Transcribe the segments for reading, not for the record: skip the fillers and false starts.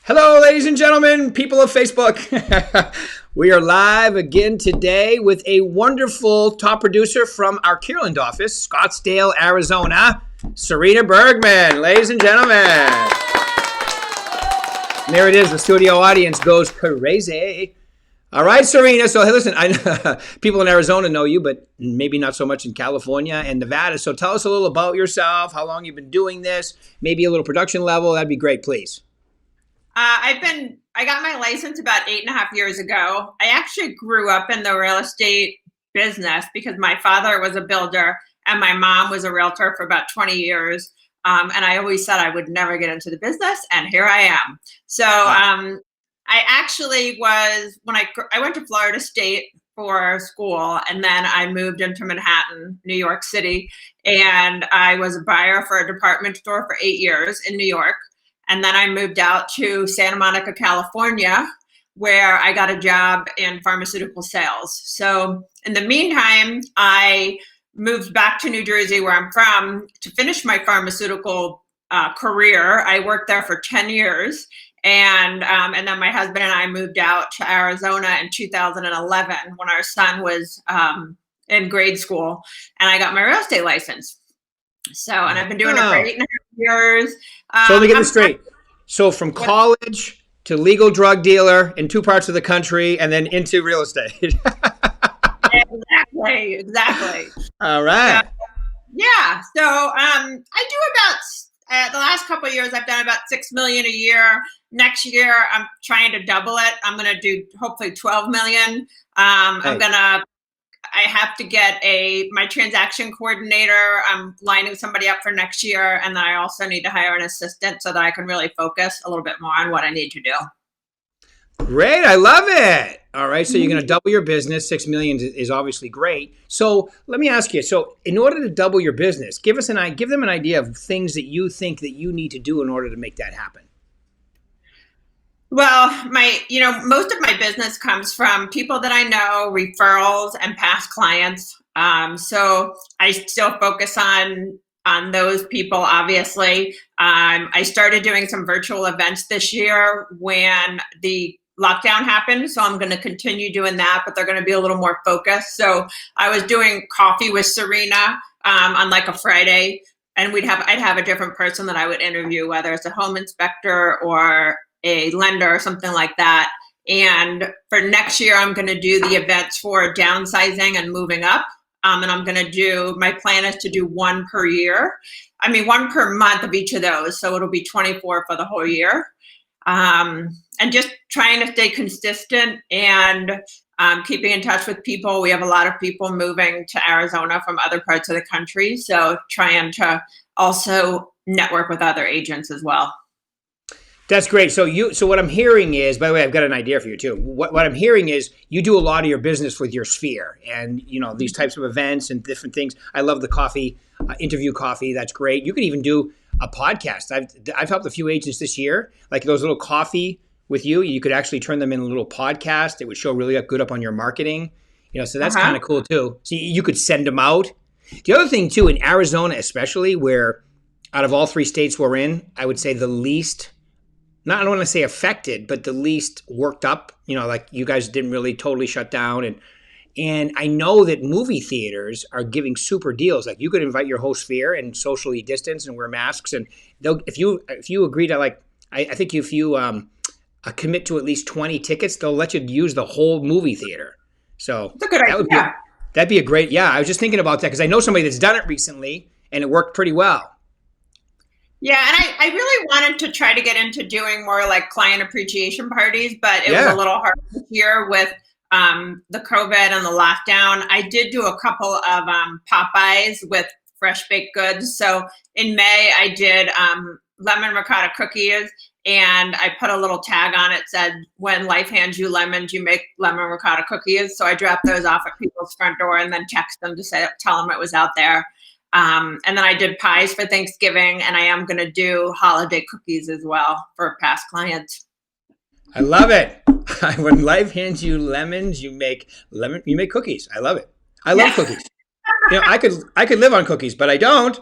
Hello, ladies and gentlemen, people of Facebook. We are live again today with a wonderful top producer from our Kierland office, Scottsdale, Arizona, Sarina Bergman. Ladies and gentlemen. And there it is. The studio audience goes crazy. All right, Sarina. So, hey, listen, people in Arizona know you, but maybe not so much in California and Nevada. So tell us a little about yourself, how long you've been doing this, maybe a little production level. That'd be great, please. I got my license about 8.5 years ago. I actually grew up in the real estate business because my father was a builder and my mom was a realtor for about 20 years. And I always said I would never get into the business, and here I am. So I actually when I went to Florida State for school, and then I moved into Manhattan, New York City, and I was a buyer for a department store for 8 years in New York. And then I moved out to Santa Monica, California, where I got a job in pharmaceutical sales. So in the meantime, I moved back to New Jersey, where I'm from, to finish my pharmaceutical career. I worked there for 10 years. And then my husband and I moved out to Arizona in 2011 when our son was in grade school, and I got my real estate license. So, and I've been doing it for 8.5 years. So let me get this straight. So from college to legal drug dealer in two parts of the country, and then into real estate. Exactly. All right. So I do about the last couple of years, I've done about $6 million a year. Next year, I'm trying to double it. I'm going to do hopefully 12 million. I have to get my transaction coordinator. I'm lining somebody up for next year. And then I also need to hire an assistant so that I can really focus a little bit more on what I need to do. Great. I love it. All right. So you're going to double your business. 6 million is obviously great. So let me ask you, so in order to double your business, give them an idea of things that you think that you need to do in order to make that happen. Well, most of my business comes from people that I know, referrals, and past clients. So I still focus on those people, obviously. I started doing some virtual events this year when the lockdown happened. So I'm going to continue doing that, but they're going to be a little more focused. So I was doing coffee with Sarina on like a Friday, and I'd have a different person that I would interview, whether it's a home inspector or a lender or something like that. And for next year, I'm going to do the events for downsizing and moving up. And my plan is to do one per month of each of those. So it'll be 24 for the whole year. And just trying to stay consistent and keeping in touch with people. We have a lot of people moving to Arizona from other parts of the country. So trying to also network with other agents as well. That's great. So what I'm hearing is, by the way, I've got an idea for you too. What I'm hearing is you do a lot of your business with your sphere and, these types of events and different things. I love the coffee, interview coffee. That's great. You could even do a podcast. I've helped a few agents this year, like those little coffee with you. You could actually turn them in a little podcast. It would show really good up on your marketing, so that's kind of cool too. So you could send them out. The other thing too, in Arizona, especially where out of all 3 states we're in, I would say the least, I don't want to say affected, but the least worked up, like you guys didn't really totally shut down. And I know that movie theaters are giving super deals. Like you could invite your whole sphere and socially distance and wear masks. And if you agree to I think if you commit to at least 20 tickets, they'll let you use the whole movie theater. So that's a good idea. That'd be a great, I was just thinking about that because I know somebody that's done it recently and it worked pretty well. Yeah, and I really wanted to try to get into doing more like client appreciation parties, but it was a little hard this year with the COVID and the lockdown. I did do a couple of Popeyes with fresh baked goods. So in May, I did lemon ricotta cookies, and I put a little tag on it said, "When life hands you lemons, you make lemon ricotta cookies." So I dropped those off at people's front door and then text them to tell them it was out there. And then I did pies for Thanksgiving, and I am going to do holiday cookies as well for past clients. I love it. When life hands you lemons, you make cookies. I love it. I love cookies. I could live on cookies, but I don't.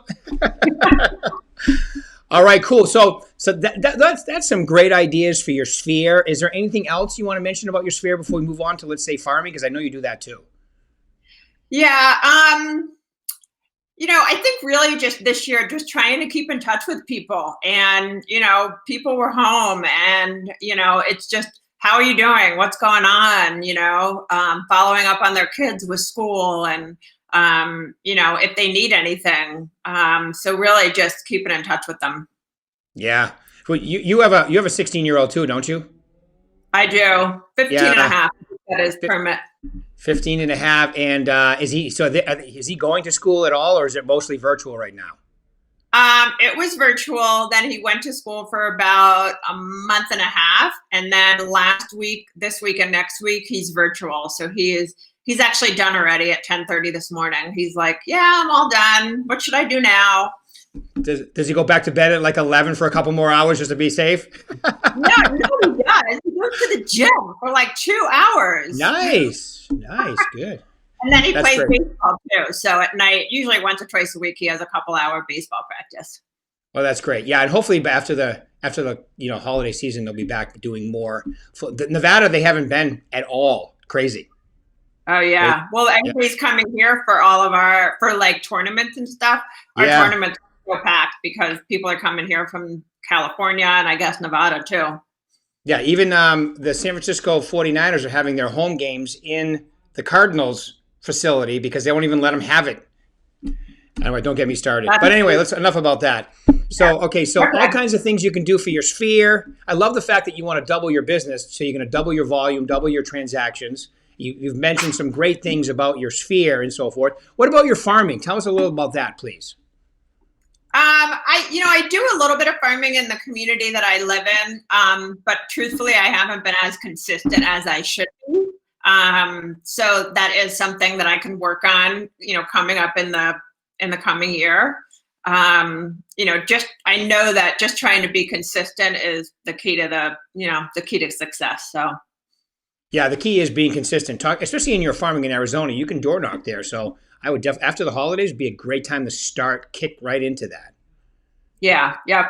All right, cool. So that's some great ideas for your sphere. Is there anything else you want to mention about your sphere before we move on to, let's say, farming? Because I know you do that too. Yeah. I think really just this year, just trying to keep in touch with people, and, people were home, and, it's just, how are you doing? What's going on? Following up on their kids with school, and, if they need anything. So really just keeping in touch with them. Yeah. Well, you have a 16-year-old too, don't you? I do. 15 and a Yeah. half. That is permit. 15 and a half. And is he going to school at all, or is it mostly virtual right now? It was virtual. Then he went to school for about a month and a half, and then last week, this week, and next week he's virtual. So he's actually done already at 10:30 this morning. He's like, "Yeah, I'm all done. What should I do now?" Does he go back to bed at like 11 for a couple more hours just to be safe? No, he does. He goes to the gym for like 2 hours. Nice, good. And then he That's plays great. baseball too. So at night, usually once or twice a week, he has a couple-hour baseball practice. Well, that's great. Yeah, and hopefully after the holiday season, they'll be back doing more. Nevada, they haven't been at all crazy. Oh yeah. Well, everybody's coming here for for like tournaments and stuff. Our Yeah. tournaments are so packed because people are coming here from California and I guess Nevada too. Yeah, even the San Francisco 49ers are having their home games in the Cardinals facility because they won't even let them have it. Anyway, don't get me started. But anyway, enough about that. So, okay, so all kinds of things you can do for your sphere. I love the fact that you want to double your business, so you're going to double your volume, double your transactions. You've mentioned some great things about your sphere and so forth. What about your farming? Tell us a little about that, please. I do a little bit of farming in the community that I live in, but truthfully, I haven't been as consistent as I should be. So that is something that I can work on, coming up in the coming year. I know that just trying to be consistent is the key to the key to success. So. Yeah, the key is being consistent. Especially in your farming in Arizona, you can door knock there. So I would after the holidays, be a great time to kick right into that. Yeah. Yep.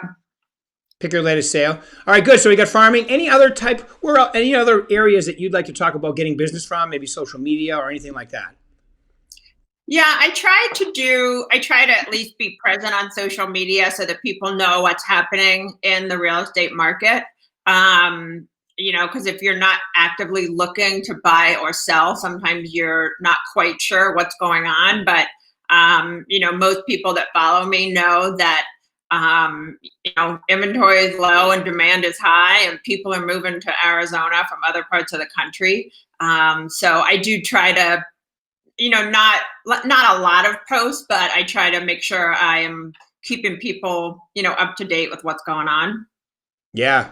Pick your latest sale. All right, good. So we got farming. Any other areas that you'd like to talk about getting business from? Maybe social media or anything like that. Yeah, I try to at least be present on social media so that people know what's happening in the real estate market. Because if you're not actively looking to buy or sell, sometimes you're not quite sure what's going on. But, most people that follow me know that, inventory is low and demand is high and people are moving to Arizona from other parts of the country. So I do try to, not a lot of posts, but I try to make sure I am keeping people, up to date with what's going on. Yeah.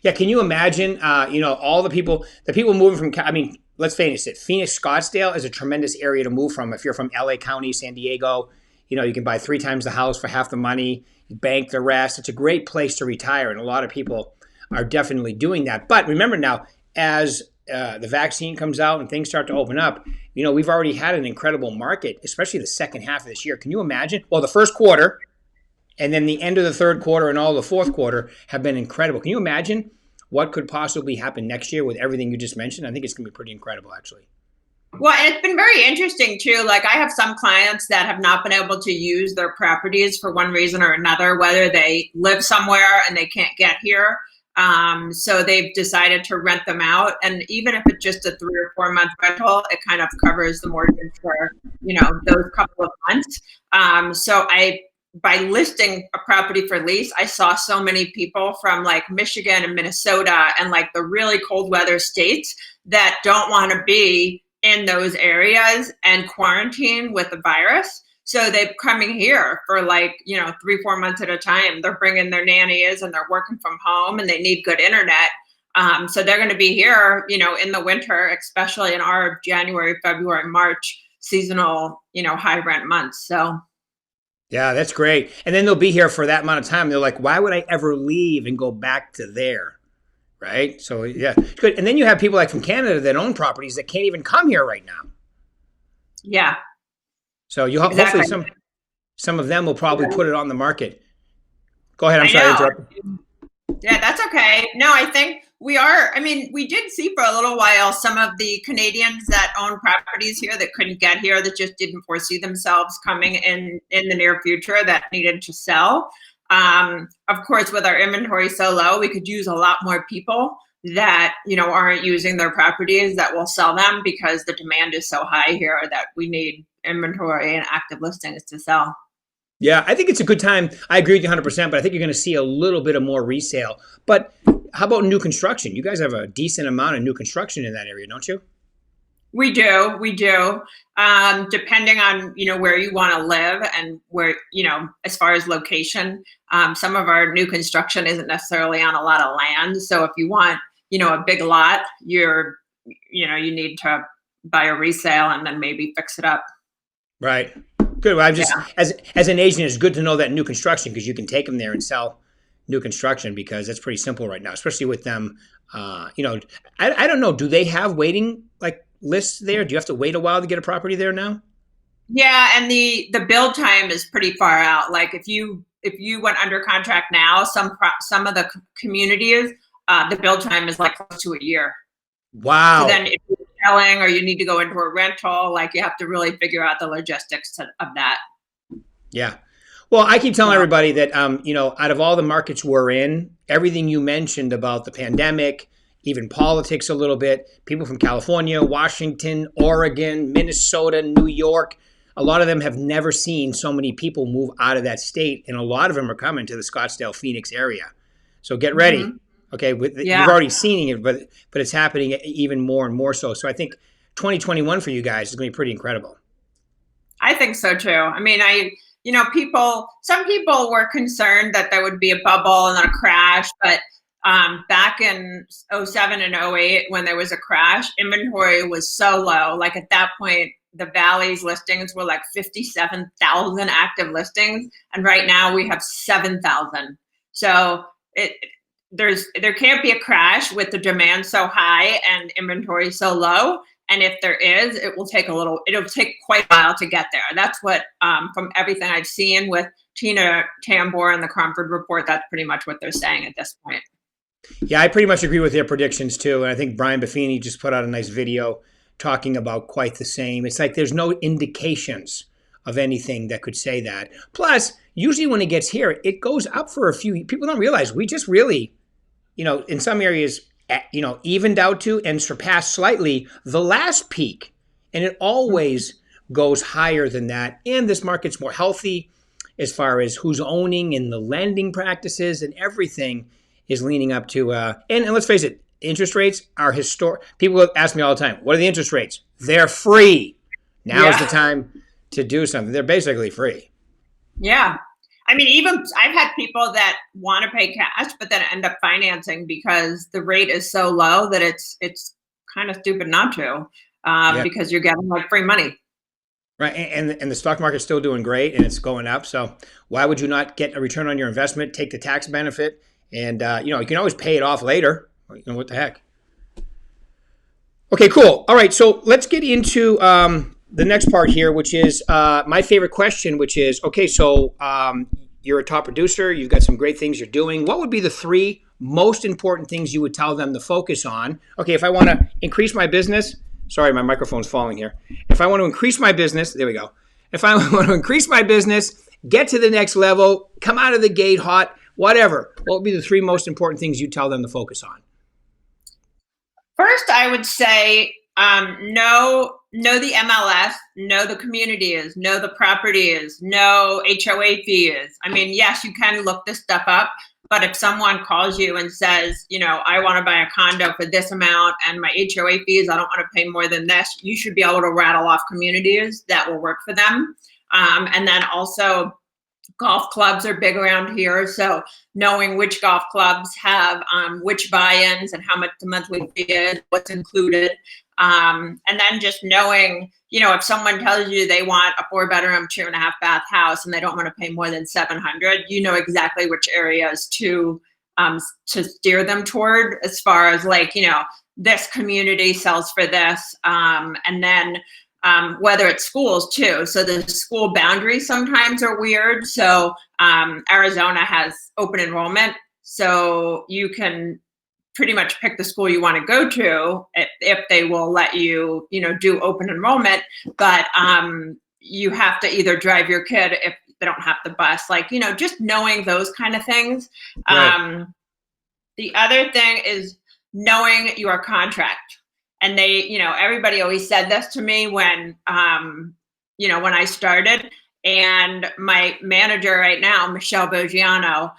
Yeah, can you imagine, all the people moving from, let's face it, Phoenix, Scottsdale is a tremendous area to move from. If you're from LA County, San Diego, you can buy 3 times the house for half the money, bank the rest. It's a great place to retire, and a lot of people are definitely doing that. But remember now, as the vaccine comes out and things start to open up, we've already had an incredible market, especially the second half of this year. Can you imagine? Well, the first quarter and then the end of the third quarter and all the fourth quarter have been incredible. Can you imagine what could possibly happen next year with everything you just mentioned? I think it's going to be pretty incredible, actually. Well, and it's been very interesting too. Like I have some clients that have not been able to use their properties for one reason or another, whether they live somewhere and they can't get here. So they've decided to rent them out. And even if it's just a 3 or 4 month rental, it kind of covers the mortgage for, those couple of months. By listing a property for lease, I saw so many people from like Michigan and Minnesota and like the really cold weather states that don't want to be in those areas and quarantine with the virus. So they're coming here for 3-4 months at a time. They're bringing their nannies and they're working from home and they need good internet. So they're going to be here, in the winter, especially in our January, February, March seasonal, high rent months. So. Yeah, that's great. And then they'll be here for that amount of time. They're like, why would I ever leave and go back to there? Right? So, yeah, good. And then you have people like from Canada that own properties that can't even come here right now. Yeah. So hopefully some of them will probably put it on the market. Go ahead. I'm I sorry to know. interrupt. Yeah, that's okay. No, I think we are. I mean, we did see for a little while some of the Canadians that own properties here that couldn't get here, that just didn't foresee themselves coming in the near future, that needed to sell. Of course, with our inventory so low, we could use a lot more people that, aren't using their properties, that will sell them, because the demand is so high here that we need inventory and active listings to sell. Yeah, I think it's a good time. I agree with you 100%, but I think you're going to see a little bit of more resale. But how about new construction? You guys have a decent amount of new construction in that area, don't you? We do. We do. Depending on, where you want to live and where, as far as location, some of our new construction isn't necessarily on a lot of land. So if you want, a big lot, you need to buy a resale and then maybe fix it up. Right. Good. Well, I'm just Yeah. as an agent, it's good to know that new construction, because you can take them there and sell new construction, because that's pretty simple right now, especially with them. I don't know. Do they have waiting like lists there? Do you have to wait a while to get a property there now? Yeah, and the build time is pretty far out. Like if you went under contract now, some of the communities, the build time is like close to a year. So Wow. then if you're selling or you need to go into a rental, like you have to really figure out the logistics of that. Yeah. Well, I keep telling So, everybody that, out of all the markets we're in, everything you mentioned about the pandemic, even politics a little bit, people from California, Washington, Oregon, Minnesota, New York, a lot of them have never seen so many people move out of that state. And a lot of them are coming to the Scottsdale, Phoenix area. So get ready. mhm. Okay. You've Yeah, already seen it, but it's happening even more and more so. So I think 2021 for you guys is going to be pretty incredible. I think so too. I mean, some people were concerned that there would be a bubble and then a crash, but back in '07 and '08, when there was a crash, inventory was so low. Like at that point, the Valley's listings were like 57,000 active listings, and right now we have 7,000. So there can't be a crash with the demand so high and inventory so low. And if there is, it'll take quite a while to get there. That's what, from everything I've seen with Tina Tambor and the Cromford Report, that's pretty much what they're saying at this point. Yeah, I pretty much agree with their predictions too. And I think Brian Buffini just put out a nice video talking about quite the same. It's like there's no indications of anything that could say that. Plus, usually when it gets here, it goes up for a few. People don't realize we just really, in some areas, evened out to and surpassed slightly the last peak. And it always goes higher than that. And this market's more healthy as far as who's owning and the lending practices, and everything is leaning up to, and let's face it, interest rates are historic. People ask me all the time, what are the interest rates? They're free. Now is the time to do something. They're basically free. Yeah. I mean, even I've had people that want to pay cash, but then end up financing because the rate is so low that it's kind of stupid not to, Yeah. because you're getting like free money. Right. And the stock market's still doing great and it's going up. So why would you not get a return on your investment, take the tax benefit, and, you can always pay it off later. What the heck? Okay, cool. All right. So let's get into the next part here, which is my favorite question, which is, okay, so you're a top producer. You've got some great things you're doing. What would be the three most important things you would tell them to focus on? Okay, if I want to increase my business, sorry, my microphone's falling here. If I want to increase my business, there we go. If I want to increase my business, get to the next level, come out of the gate hot, whatever, what would be the three most important things you tell them to focus on? First, I would say know the MLS, know the communities, know the properties, know HOA fees. I mean, yes, you can look this stuff up, but if someone calls you and says, I want to buy a condo for this amount and my HOA fees, I don't want to pay more than this, you should be able to rattle off communities that will work for them. And then also, golf clubs are big around here, so knowing which golf clubs have which buy-ins and how much the monthly fee is, what's included, and then just knowing, if someone tells you they want a 4-bedroom, 2.5-bath house and they don't want to pay more than $700, you know exactly which areas to steer them toward, as far as like, this community sells for this, and then whether it's schools too. So the school boundaries sometimes are weird. So Arizona has open enrollment. So you can pretty much pick the school you want to go to if they will let you, do open enrollment. But you have to either drive your kid if they don't have the bus, just knowing those kind of things. Right. The other thing is knowing your contract. And everybody always said this to me when I started. And my manager right now, Michelle Bogiano,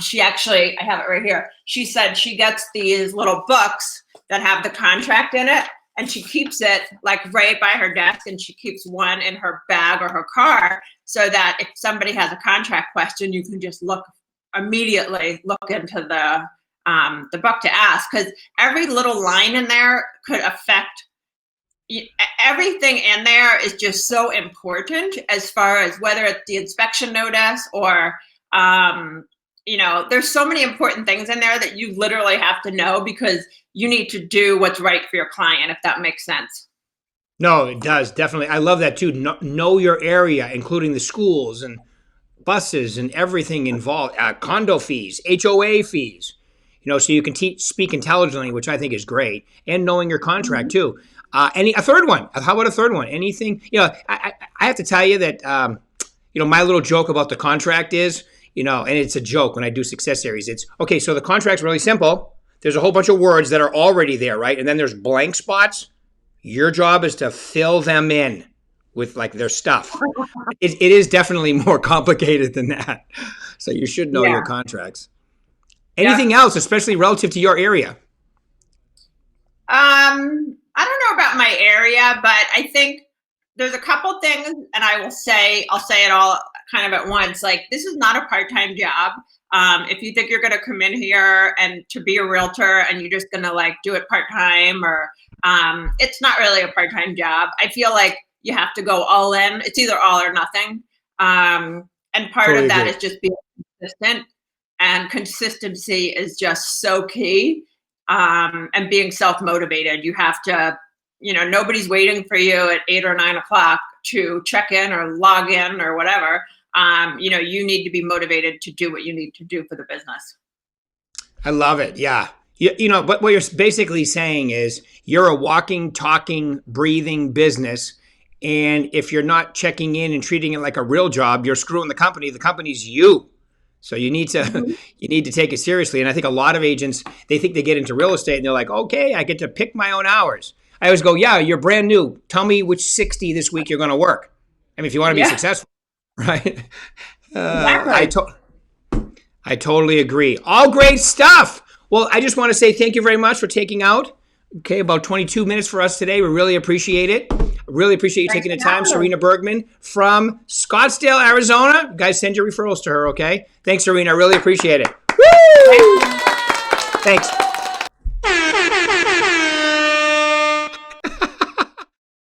she actually, I have it right here. She said she gets these little books that have the contract in it, and she keeps it right by her desk, and she keeps one in her bag or her car so that if somebody has a contract question, you can just immediately look into the book to ask, because every little line in there could affect everything in there is just so important as far as whether it's the inspection notice or, there's so many important things in there that you literally have to know because you need to do what's right for your client, if that makes sense. No, it does. Definitely. I love that too. Know your area, including the schools and buses and everything involved, condo fees, HOA fees, so you can speak intelligently, which I think is great, and knowing your contract too. A third one? How about a third one? Anything? I have to tell you that my little joke about the contract is, and it's a joke when I do success series. It's okay. So the contract's really simple. There's a whole bunch of words that are already there, right? And then there's blank spots. Your job is to fill them in with their stuff. It is definitely more complicated than that. So you should know your contracts. Anything else, especially relative to your area? I don't know about my area, but I think there's a couple things, and I'll say it all kind of at once. This is not a part-time job. If you think you're going to come in here and to be a realtor and you're just going to do it part-time, or it's not really a part-time job. I feel like you have to go all in. It's either all or nothing. And part Totally of that agree. is just being consistent, and consistency is just so key. And being self-motivated. You have to, nobody's waiting for you at 8 or 9 o'clock to check in or log in or whatever. You need to be motivated to do what you need to do for the business. I love it. Yeah. But what you're basically saying is you're a walking, talking, breathing business. And if you're not checking in and treating it like a real job, you're screwing the company. The company's you. So you need to take it seriously. And I think a lot of agents, they think they get into real estate and they're like, okay, I get to pick my own hours. I always go, yeah, you're brand new. Tell me which 60 this week you're going to work. I mean, if you want to be successful, right? Exactly. I totally agree. All great stuff. Well, I just want to say thank you very much for taking out, about 22 minutes for us today. We really appreciate it. Really appreciate you taking the time. Sarina Bergman from Scottsdale, Arizona. You guys, send your referrals to her, okay? Thanks, Sarina. I really appreciate it. Woo! Thanks.